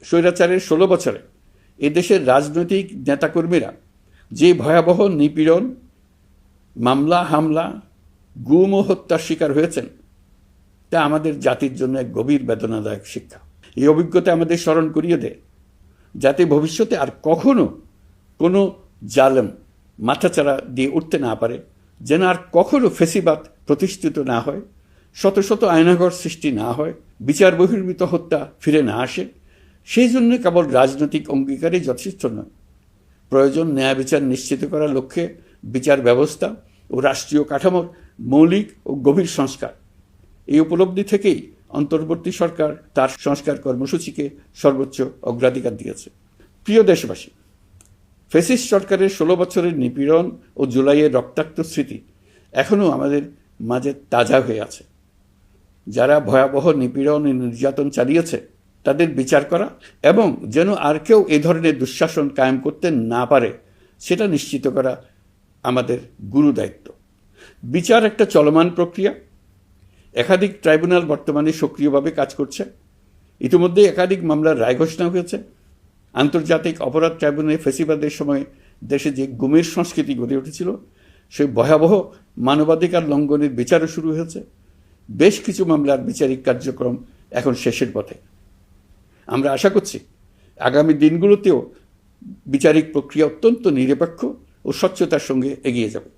স্বৈরাচারের ১৬ বছরে এদেশের রাজনৈতিক নেতাকর্মীরা যে ভয়াবহ নিপীড়ন, মামলা হামলা, গুম ও হত্যার শিকার হয়েছেন, তা আমাদের জাতির জন্য এক গভীর বেদনাদায়ক শিক্ষা। এই অভিজ্ঞতা আমাদের স্মরণ করিয়ে দেয়, যাতে ভবিষ্যতে আর কখনো কোনো জালেম মাথাচাড়া দিয়ে উঠতে না পারে, যেন আর কখনো ফেসিবাদ প্রতিষ্ঠিত না হয়, শত শত আয়নাঘর সৃষ্টি না হয়, বিচার বহির্ভূত হত্যা ফিরে না আসে। সেই জন্য কেবল রাজনৈতিক অঙ্গীকারই যথেষ্ট নয়, প্রয়োজন ন্যায় বিচার নিশ্চিত করার লক্ষ্যে বিচার ব্যবস্থা ও রাষ্ট্রীয় কাঠামোর মৌলিক ও গভীর সংস্কার। এই উপলব্ধি থেকেই অন্তর্বর্তী সরকার তার সংস্কার কর্মসূচিকে সর্বোচ্চ অগ্রাধিকার দিয়েছে। প্রিয় দেশবাসী, ফ্যাসিস্ট সরকারের ১৬ বছরের নিপীড়ন ও জুলাইয়ের রক্তাক্ত স্মৃতি এখনও আমাদের মাঝে তাজা হয়ে আছে। যারা ভয়াবহ নিপীড়ন ও নির্যাতন চালিয়েছে তাদের বিচার করা এবং যেন আর কেউ এ ধরনের দুঃশাসন কায়েম করতে না পারে, সেটা নিশ্চিত করা আমাদের গুরু দায়িত্ব। বিচার একটা চলমান প্রক্রিয়া। একাধিক ট্রাইব্যুনাল বর্তমানে সক্রিয়ভাবে কাজ করছে। ইতিমধ্যে একাধিক মামলার রায় ঘোষণা হয়েছে। আন্তর্জাতিক অপরাধ ট্রাইব্যুনালে ফেসিবাদের সময় দেশে যে গুমের সংস্কৃতি গড়ে উঠেছিল, সেই ভয়াবহ মানবাধিকার লঙ্ঘনের বিচারও শুরু হয়েছে। বেশ কিছু মামলার বিচারিক কার্যক্রম এখন শেষের পথে। আমরা আশা করছি আগামী দিনগুলোতেও বিচারিক প্রক্রিয়া অত্যন্ত নিরপেক্ষ ও স্বচ্ছতার সঙ্গে এগিয়ে যাবে।